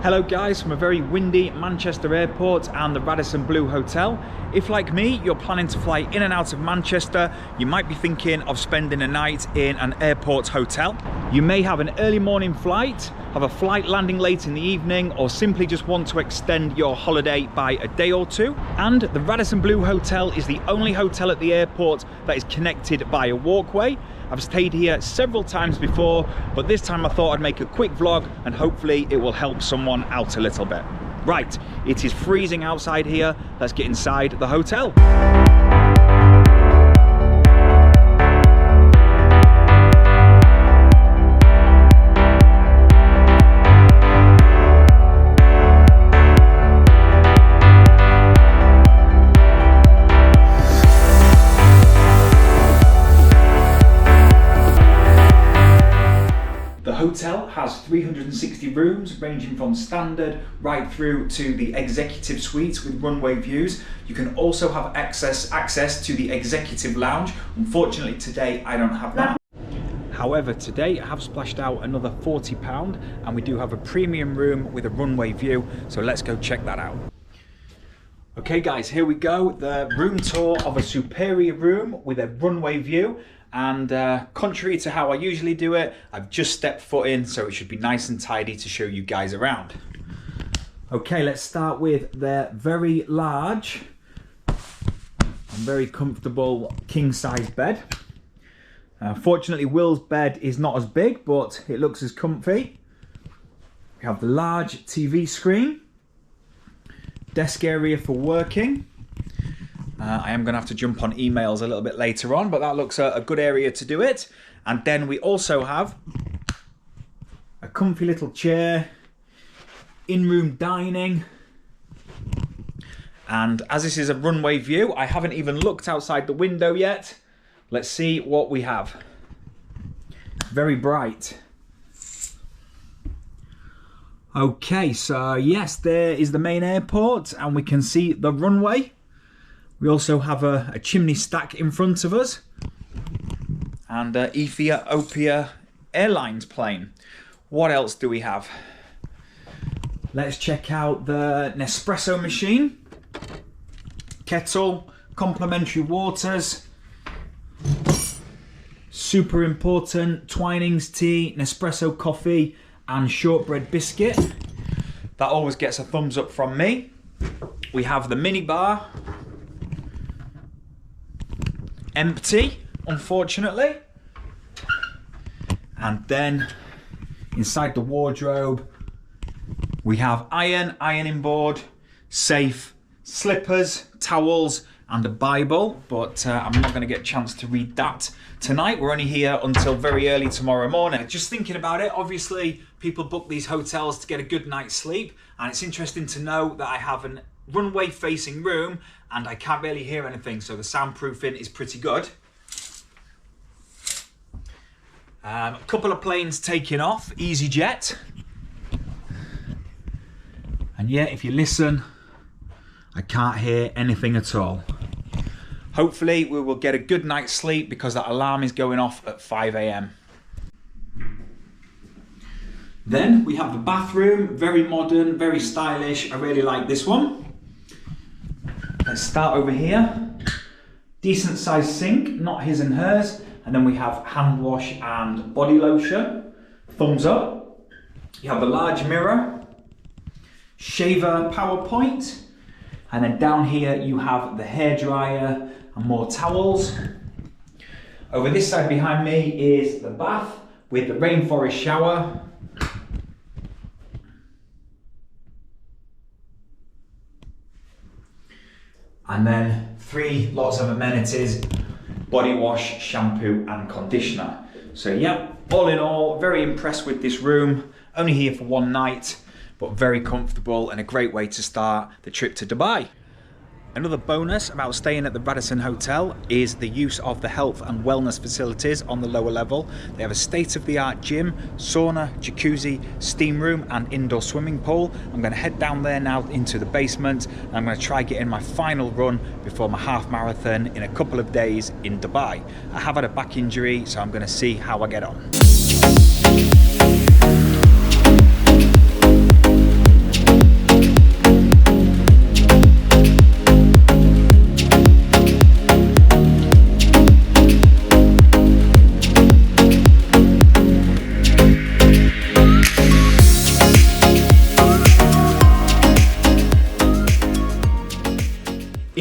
Hello guys from a very windy Manchester airport and the Radisson Blu hotel. If like me, you're planning to fly in and out of Manchester, you might be thinking of spending a night in an airport hotel. You may have an early morning flight, have a flight landing late in the evening, or simply just want to extend your holiday by a day or two. And the Radisson Blu hotel is the only hotel at the airport that is connected by a walkway. I've stayed here several times before, but this time I thought I'd make a quick vlog and hopefully it will help someone out a little bit. Right, it is freezing outside here. Let's get inside the hotel. The hotel has 360 rooms ranging from standard right through to the executive suites with runway views. You can also have access to the executive lounge. Unfortunately today I don't have that. However, today I have splashed out another £40 and we do have a premium room with a runway view, so let's go check that out. Okay guys, here we go, the room tour of a superior room with a runway view. And contrary to how I usually do it, I've just stepped foot in, so it should be nice and tidy to show you guys around. Okay, let's start with their very large and very comfortable king-size bed. Fortunately, Will's bed is not as big, but it looks as comfy. We have the large TV screen, desk area for working. I am going to have to jump on emails a little bit later on, but that looks a good area to do it. And then we also have a comfy little chair, in-room dining. And as this is a runway view, I haven't even looked outside the window yet. Let's see what we have. Very bright. Okay, so yes, there is the main airport and we can see the runway. We also have a chimney stack in front of us and Ethiopia Airlines plane. What else do we have? Let's check out the Nespresso machine, kettle, complimentary waters, super important, Twinings tea, Nespresso coffee and shortbread biscuit. That always gets a thumbs up from me. We have the mini bar. Empty, unfortunately. And then inside the wardrobe we have ironing board, safe, slippers, towels and a Bible, but I'm not going to get a chance to read that tonight. We're only here until very early tomorrow morning. Just thinking about it, obviously people book these hotels to get a good night's sleep, and it's interesting to know that I have a runway facing room and I can't really hear anything, so the soundproofing is pretty good. A couple of planes taking off, EasyJet. And yeah, if you listen, I can't hear anything at all. Hopefully we will get a good night's sleep because that alarm is going off at 5 AM. Then we have the bathroom, very modern, very stylish. I really like this one. Let's start over here. Decent sized sink, not his and hers. And then we have hand wash and body lotion. Thumbs up. You have the large mirror, shaver power point. And then down here you have the hairdryer and more towels. Over this side behind me is the bath with the rainforest shower. And then lots of amenities, body wash, shampoo and conditioner. So yeah, all in all, very impressed with this room. Only here for one night, but very comfortable and a great way to start the trip to Dubai. Another bonus about staying at the Radisson Hotel is the use of the health and wellness facilities on the lower level. They have a state-of-the-art gym, sauna, jacuzzi, steam room and indoor swimming pool. I'm going to head down there now into the basement and I'm going to try getting my final run before my half marathon in a couple of days in Dubai. I have had a back injury, so I'm going to see how I get on.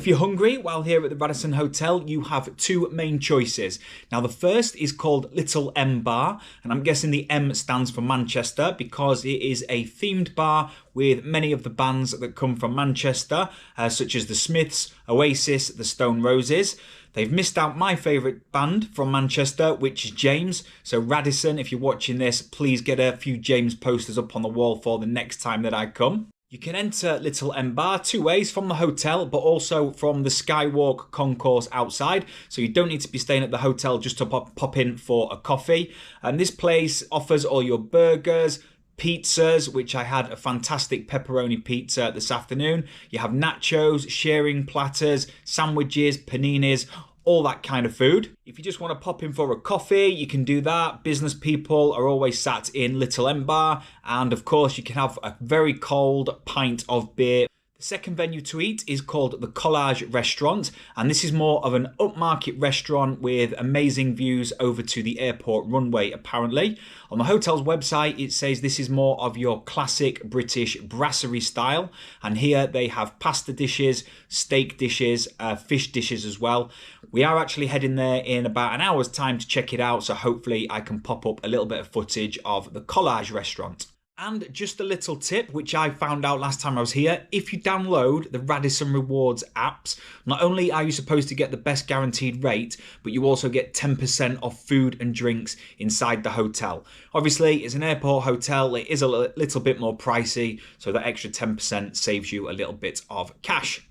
If you're hungry while here at the Radisson Hotel, you have two main choices. Now, the first is called Little M Bar, and I'm guessing the M stands for Manchester because it is a themed bar with many of the bands that come from Manchester, such as the Smiths, Oasis, the Stone Roses. They've missed out my favourite band from Manchester, which is James. So Radisson, if you're watching this, please get a few James posters up on the wall for the next time that I come. You can enter Little M Bar two ways, from the hotel, but also from the Skywalk concourse outside. So you don't need to be staying at the hotel just to pop in for a coffee. And this place offers all your burgers, pizzas, which I had a fantastic pepperoni pizza this afternoon. You have nachos, sharing platters, sandwiches, paninis, all that kind of food. If you just want to pop in for a coffee, you can do that. Business people are always sat in Little M Bar, and of course you can have a very cold pint of beer. The second venue to eat is called the Collage restaurant, and this is more of an upmarket restaurant with amazing views over to the airport runway apparently. On the hotel's website it says this is more of your classic British brasserie style, and here they have pasta dishes, steak dishes, fish dishes as well. We are actually heading there in about an hour's time to check it out, so hopefully I can pop up a little bit of footage of the Collage restaurant. And just a little tip, which I found out last time I was here, if you download the Radisson Rewards apps, not only are you supposed to get the best guaranteed rate, but you also get 10% off food and drinks inside the hotel. Obviously, it's an airport hotel, it is a little bit more pricey, so that extra 10% saves you a little bit of cash.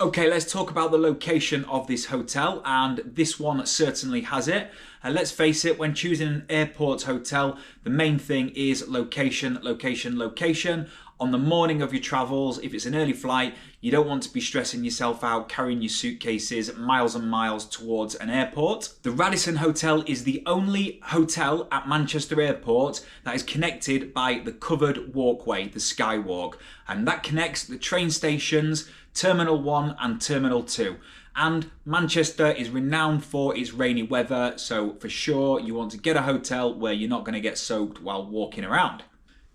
Okay, let's talk about the location of this hotel, and this one certainly has it. Let's face it, when choosing an airport hotel, the main thing is location, location, location. On the morning of your travels, if it's an early flight, you don't want to be stressing yourself out carrying your suitcases miles and miles towards an airport. The Radisson Hotel is the only hotel at Manchester Airport that is connected by the covered walkway, the Skywalk, and that connects the train stations, Terminal 1 and Terminal 2. And Manchester is renowned for its rainy weather, so for sure you want to get a hotel where you're not going to get soaked while walking around.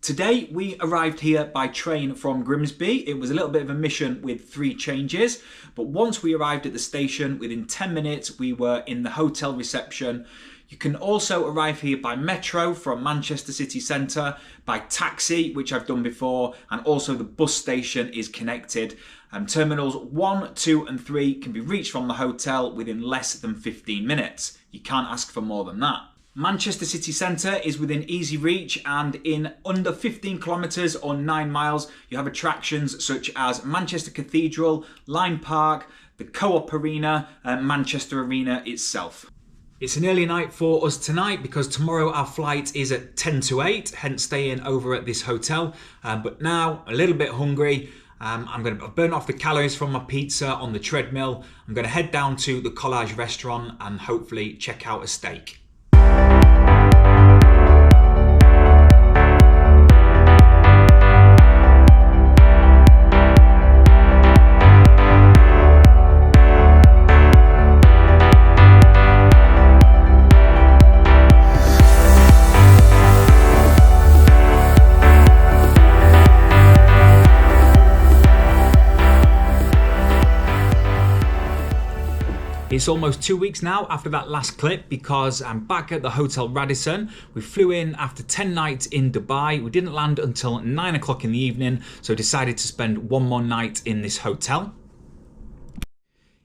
Today we arrived here by train from Grimsby. It was a little bit of a mission with 3 changes, but once we arrived at the station, within 10 minutes we were in the hotel reception. You can also arrive here by metro from Manchester city centre, by taxi, which I've done before, and also the bus station is connected. Terminals 1, 2 and 3 can be reached from the hotel within less than 15 minutes. You can't ask for more than that. Manchester city centre is within easy reach, and in under 15 kilometres or 9 miles you have attractions such as Manchester Cathedral, Lime Park, the Co-op Arena and Manchester Arena itself. It's an early night for us tonight because tomorrow our flight is at 10 to 8, hence staying over at this hotel. But now, a little bit hungry. I'm going to burn off the calories from my pizza on the treadmill. I'm going to head down to the Collage restaurant and hopefully check out a steak. It's almost 2 weeks now after that last clip because I'm back at the Hotel Radisson. We flew in after 10 nights in Dubai. We didn't land until 9 o'clock in the evening, so decided to spend one more night in this hotel.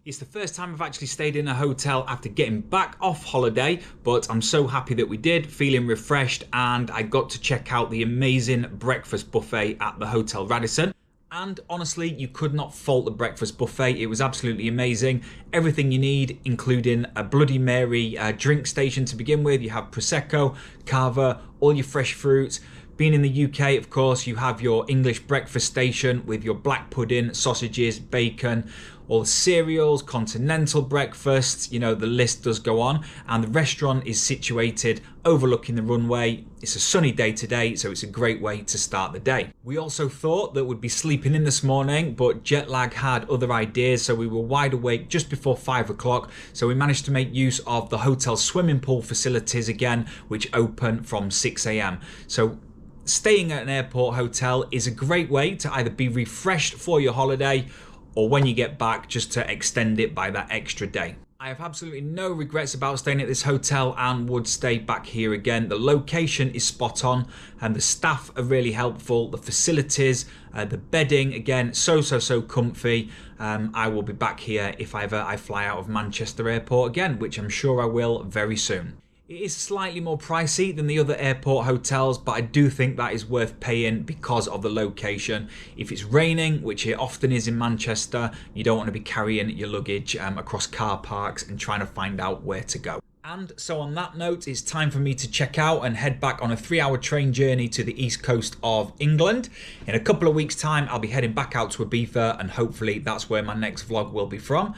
It's the first time I've actually stayed in a hotel after getting back off holiday, but I'm so happy that we did, feeling refreshed, and I got to check out the amazing breakfast buffet at the Hotel Radisson. And honestly, you could not fault the breakfast buffet. It was absolutely amazing. Everything you need, including a Bloody Mary drink station to begin with. You have Prosecco, Cava, all your fresh fruits. Being in the UK, of course, you have your English breakfast station with your black pudding, sausages, bacon, all the cereals, continental breakfasts, you know, the list does go on. And the restaurant is situated overlooking the runway. It's a sunny day today, so it's a great way to start the day. We also thought that we'd be sleeping in this morning, but jet lag had other ideas, so we were wide awake just before 5 o'clock. So we managed to make use of the hotel swimming pool facilities again, which open from 6 a.m. So staying at an airport hotel is a great way to either be refreshed for your holiday or when you get back just to extend it by that extra day. I have absolutely no regrets about staying at this hotel and would stay back here again. The location is spot on and the staff are really helpful. The facilities, the bedding, again, so comfy. I will be back here if ever I fly out of Manchester Airport again, which I'm sure I will very soon. It is slightly more pricey than the other airport hotels, but I do think that is worth paying because of the location. If it's raining, which it often is in Manchester, you don't want to be carrying your luggage across car parks and trying to find out where to go. And so on that note, it's time for me to check out and head back on a 3-hour train journey to the east coast of England. In a couple of weeks' time, I'll be heading back out to Ibiza, and hopefully that's where my next vlog will be from.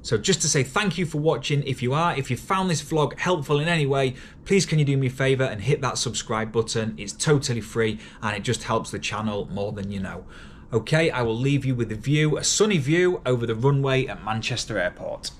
So just to say thank you for watching. If you found this vlog helpful in any way, please can you do me a favor and hit that subscribe button. It's totally free and it just helps the channel more than you know. Okay, I will leave you with a sunny view over the runway at Manchester Airport.